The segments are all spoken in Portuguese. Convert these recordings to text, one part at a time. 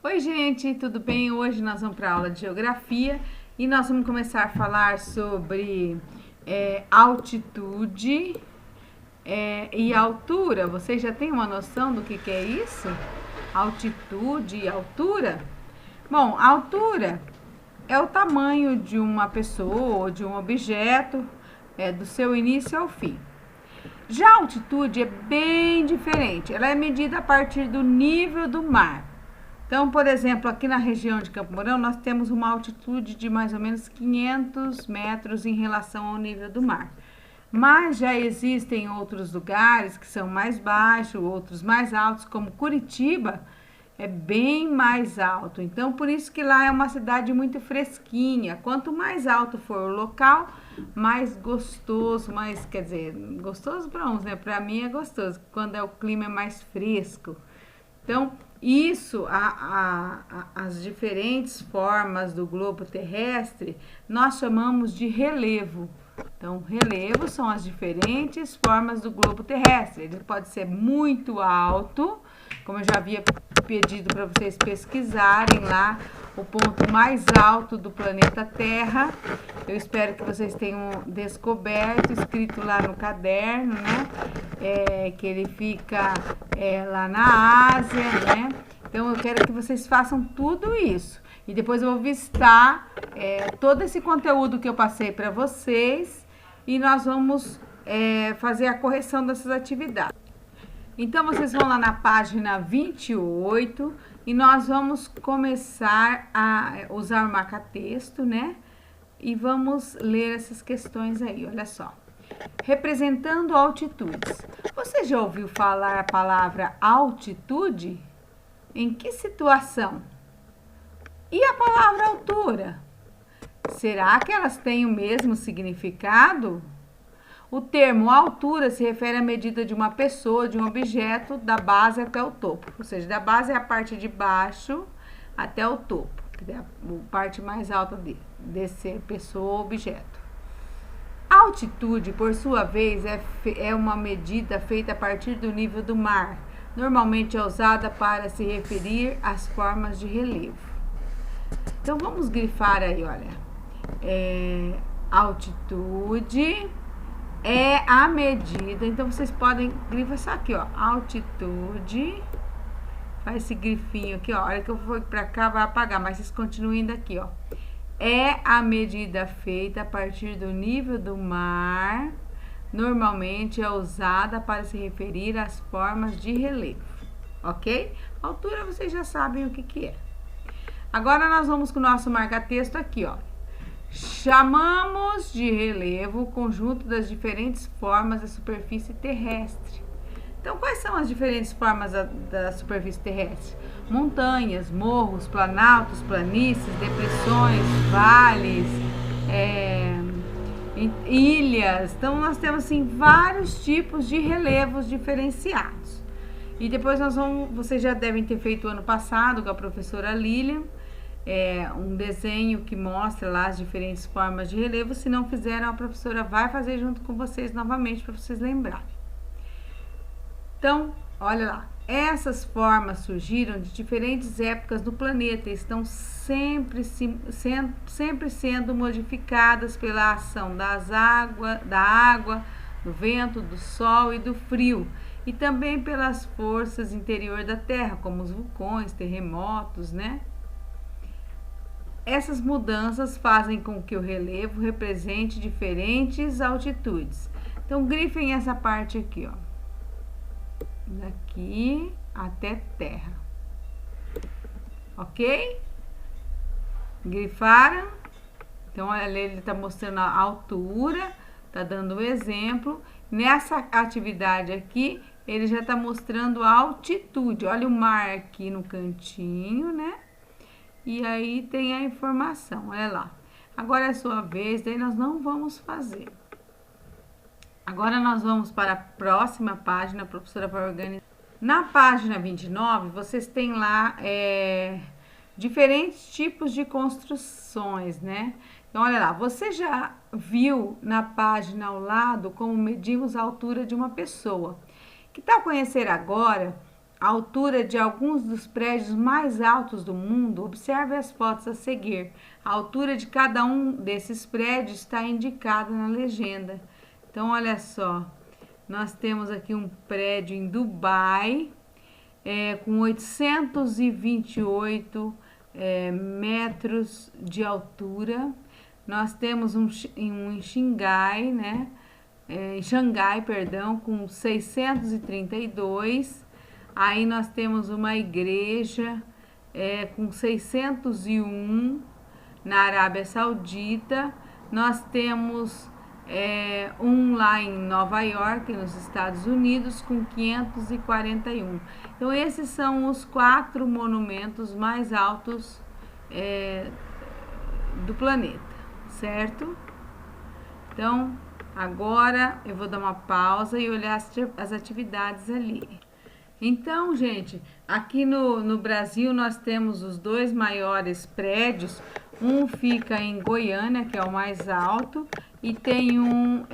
Oi, gente, tudo bem? Hoje nós vamos para a aula de geografia e nós vamos começar a falar sobre altitude e altura. Vocês já têm uma noção do que é isso? Altitude e altura? Bom, a altura é o tamanho de uma pessoa ou de um objeto, do seu início ao fim. Já a altitude é bem diferente, ela é medida a partir do nível do mar. Então, por exemplo, aqui na região de Campo Mourão, nós temos uma altitude de mais ou menos 500 metros em relação ao nível do mar. Mas já existem outros lugares que são mais baixos, outros mais altos, como Curitiba, é bem mais alto. Então, por isso que lá é uma cidade muito fresquinha. Quanto mais alto for o local, mais gostoso, quer dizer, gostoso para uns, né? Para mim é gostoso, quando o clima é mais fresco. Então, as diferentes formas do globo terrestre, nós chamamos de relevo. Então, relevo são as diferentes formas do globo terrestre. Ele pode ser muito alto, como eu já havia pedido para vocês pesquisarem lá, o ponto mais alto do planeta Terra. Eu espero que vocês tenham descoberto, escrito lá no caderno, né? Que ele fica lá na Ásia, né? Então eu quero que vocês façam tudo isso. E depois eu vou vistar todo esse conteúdo que eu passei para vocês e nós vamos fazer a correção dessas atividades. Então vocês vão lá na página 28 e nós vamos começar a usar o marca-texto, né? E vamos ler essas questões aí, olha só. Representando altitudes. Você já ouviu falar a palavra altitude? Em que situação? E a palavra altura? Será que elas têm o mesmo significado? O termo altura se refere à medida de uma pessoa, de um objeto, da base até o topo. Ou seja, da base é a parte de baixo até o topo, que é a parte mais alta desse pessoa ou objeto. A altitude, por sua vez, é uma medida feita a partir do nível do mar. Normalmente é usada para se referir às formas de relevo. Então, vamos grifar aí, olha. Altitude é a medida. Então, vocês podem grifar só aqui, ó. Altitude. Faz esse grifinho aqui, ó. A hora que eu for pra cá, vai apagar, mas vocês continuem daqui, ó. É a medida feita a partir do nível do mar. Normalmente é usada para se referir às formas de relevo, ok? Altura vocês já sabem o que é. Agora nós vamos com o nosso marca-texto aqui, ó. Chamamos de relevo o conjunto das diferentes formas da superfície terrestre. Então, quais são as diferentes formas da superfície terrestre? Montanhas, morros, planaltos, planícies, depressões, vales, ilhas. Então, nós temos assim vários tipos de relevos diferenciados. E depois vocês já devem ter feito ano passado com a professora Lilian, um desenho que mostra lá as diferentes formas de relevo. Se não fizeram, a professora vai fazer junto com vocês novamente para vocês lembrarem. Então, olha lá, essas formas surgiram de diferentes épocas do planeta e estão sempre sendo modificadas pela ação da água, do vento, do sol e do frio, e também pelas forças interior da Terra, como os vulcões, terremotos, né? Essas mudanças fazem com que o relevo represente diferentes altitudes. Então, grifem essa parte aqui, ó. Daqui até terra, ok? Grifaram? Então, olha, ele está mostrando a altura, está dando um exemplo. Nessa atividade aqui, ele já está mostrando a altitude. Olha o mar aqui no cantinho, né? E aí tem a informação, olha lá. Agora é a sua vez, daí nós não vamos fazer. Agora nós vamos para a próxima página, a professora vai organizar. Na página 29, vocês têm lá diferentes tipos de construções, né? Então, olha lá, você já viu na página ao lado como medimos a altura de uma pessoa. Que tal conhecer agora a altura de alguns dos prédios mais altos do mundo, observe as fotos a seguir. A altura de cada um desses prédios está indicada na legenda. Então, olha só, nós temos aqui um prédio em Dubai, com 828 metros de altura. Nós temos um em Xangai, né? Em Xangai, perdão, com 632. Aí nós temos uma igreja com 601 na Arábia Saudita. Nós temos um lá em Nova York, nos Estados Unidos, com 541. Então, esses são os 4 monumentos mais altos do planeta, certo? Então, agora eu vou dar uma pausa e olhar as atividades ali. Então, gente, aqui no Brasil nós temos os 2 maiores prédios. Um fica em Goiânia, que é o mais alto, e tem um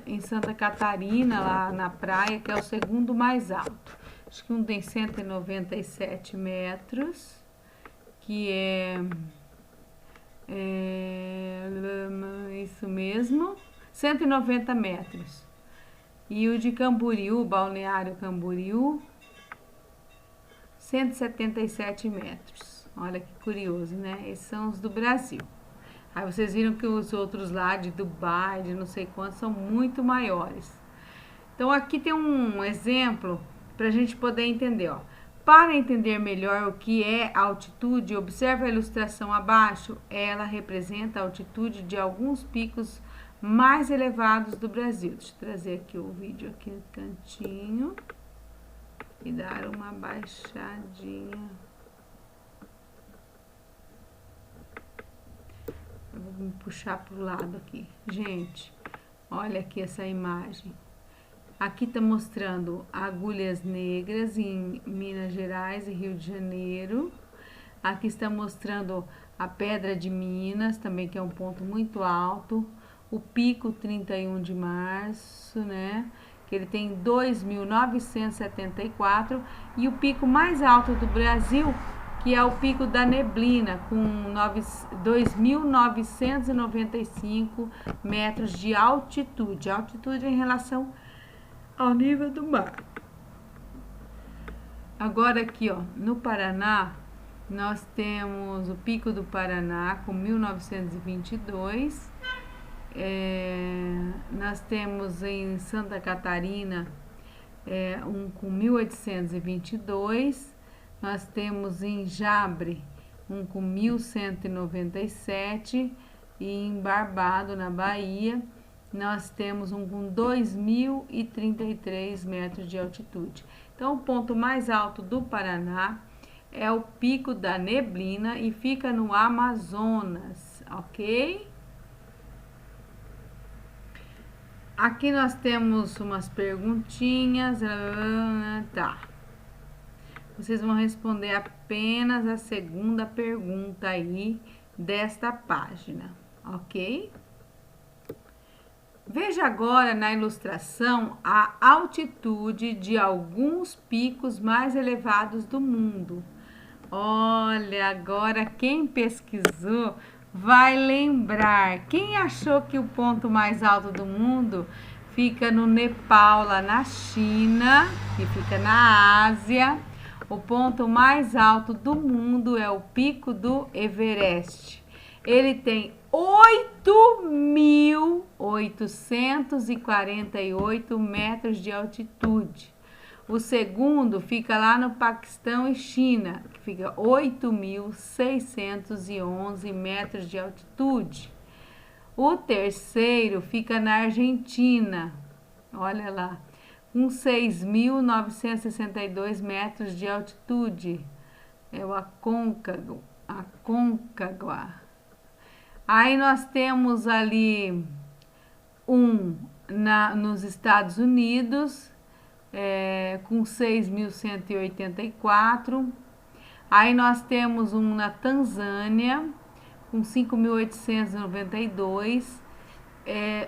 em Santa Catarina, lá na praia, que é o segundo mais alto. Acho que um tem 197 metros, que isso mesmo, 190 metros. E o de Camboriú, Balneário Camboriú, 177 metros. Olha que curioso, né? Esses são os do Brasil. Aí vocês viram que os outros lá de Dubai, de não sei quantos, são muito maiores. Então aqui tem um exemplo para a gente poder entender, ó. Para entender melhor o que é altitude, observe a ilustração abaixo. Ela representa a altitude de alguns picos mais elevados do Brasil. Deixa eu trazer aqui o vídeo aqui no cantinho e dar uma baixadinha. Eu vou me puxar para o lado aqui. Gente, olha aqui essa imagem. Aqui está mostrando Agulhas Negras em Minas Gerais e Rio de Janeiro. Aqui está mostrando a Pedra de Minas, também que é um ponto muito alto. O Pico 31 de Março, né? Que ele tem 2.974. E o pico mais alto do Brasil, que é o Pico da Neblina, com 2.995 metros de altitude. Altitude em relação ao nível do mar. Agora aqui, ó, no Paraná, nós temos o Pico do Paraná com 1922. Nós temos em Santa Catarina um com 1822. Nós temos em Jabre um com 1197. E em Barbado, na Bahia, nós temos um com 2.033 metros de altitude. Então, o ponto mais alto do Paraná é o Pico da Neblina e fica no Amazonas, ok? Aqui nós temos umas perguntinhas, tá? Vocês vão responder apenas a segunda pergunta aí desta página, ok? Veja agora na ilustração a altitude de alguns picos mais elevados do mundo. Olha, agora quem pesquisou vai lembrar. Quem achou que o ponto mais alto do mundo fica no Nepal, lá na China, que fica na Ásia? O ponto mais alto do mundo é o Pico do Everest. Ele tem 8.848 metros de altitude. O segundo fica lá no Paquistão e China, que fica 8.611 metros de altitude. O terceiro fica na Argentina, olha lá, com 6.962 metros de altitude. É o Aconcagua. Aí nós temos ali nos Estados Unidos, com 6.184. Aí nós temos um na Tanzânia, com 5.892.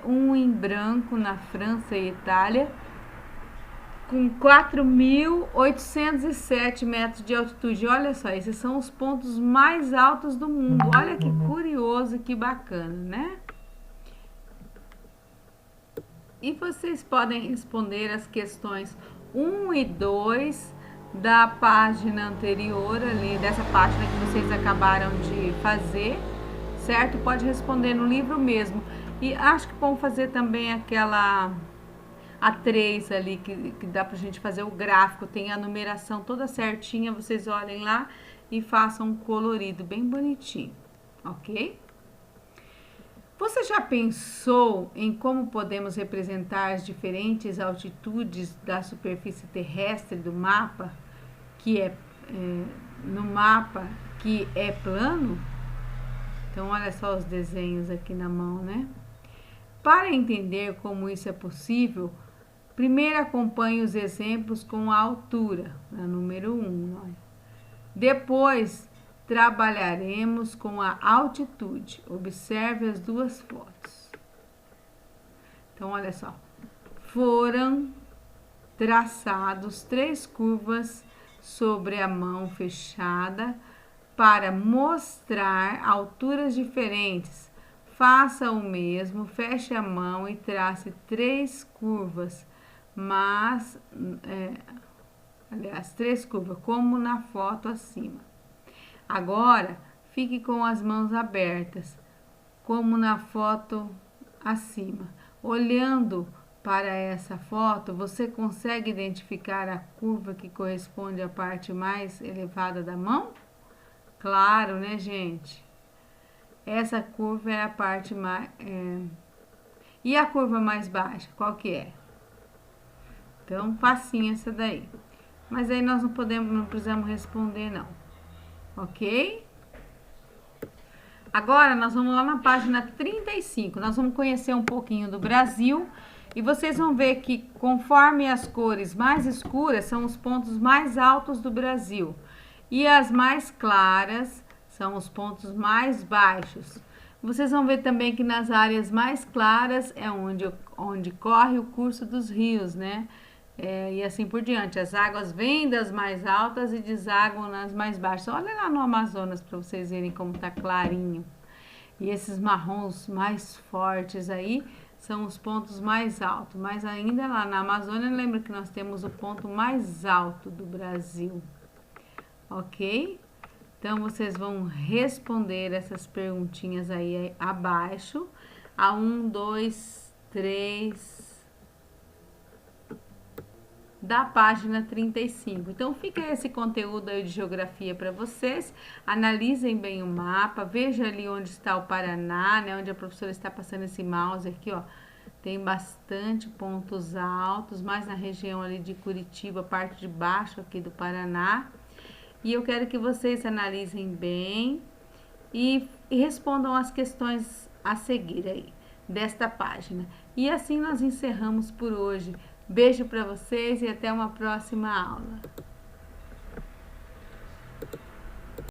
Um em Branco, na França e Itália, com 4.807 metros de altitude. Olha só, esses são os pontos mais altos do mundo. Olha que curioso, que bacana, né? E vocês podem responder as questões 1 e 2 da página anterior ali, dessa página que vocês acabaram de fazer, certo? Pode responder no livro mesmo. E acho que vamos fazer também aquela a 3 ali, que dá pra gente fazer o gráfico, tem a numeração toda certinha, vocês olhem lá e façam um colorido bem bonitinho, ok? Você já pensou em como podemos representar as diferentes altitudes da superfície terrestre do mapa, no mapa que é plano? Então, olha só os desenhos aqui na mão, né? Para entender como isso é possível, primeiro acompanhe os exemplos com a altura, a número 1. Depois, trabalharemos com a altitude. Observe as duas fotos. Então, olha só. Foram traçados 3 curvas sobre a mão fechada para mostrar alturas diferentes. Faça o mesmo, feche a mão e trace 3 curvas, aliás, 3 curvas, como na foto acima. Agora, fique com as mãos abertas, como na foto acima. Olhando para essa foto, você consegue identificar a curva que corresponde à parte mais elevada da mão? Claro, né, gente? Essa curva é a parte mais... E a curva mais baixa, qual que é? Então, facinho essa daí. Mas aí nós não precisamos responder, não. Ok? Agora, nós vamos lá na página 35. Nós vamos conhecer um pouquinho do Brasil. E vocês vão ver que, conforme as cores mais escuras, são os pontos mais altos do Brasil. E as mais claras são os pontos mais baixos. Vocês vão ver também que nas áreas mais claras é onde corre o curso dos rios, né? E assim por diante. As águas vêm das mais altas e desaguam nas mais baixas. Olha lá no Amazonas para vocês verem como tá clarinho. E esses marrons mais fortes aí são os pontos mais altos. Mas ainda lá na Amazônia, lembra que nós temos o ponto mais alto do Brasil. Ok? Então, vocês vão responder essas perguntinhas aí abaixo. A 1, 2, 3... da página 35. Então, fica esse conteúdo aí de geografia para vocês. Analisem bem o mapa, veja ali onde está o Paraná, né? Onde a professora está passando esse mouse aqui, ó. Tem bastante pontos altos, mais na região ali de Curitiba, parte de baixo aqui do Paraná. E eu quero que vocês analisem bem e respondam as questões a seguir aí, desta página. E assim nós encerramos por hoje. Beijo para vocês e até uma próxima aula.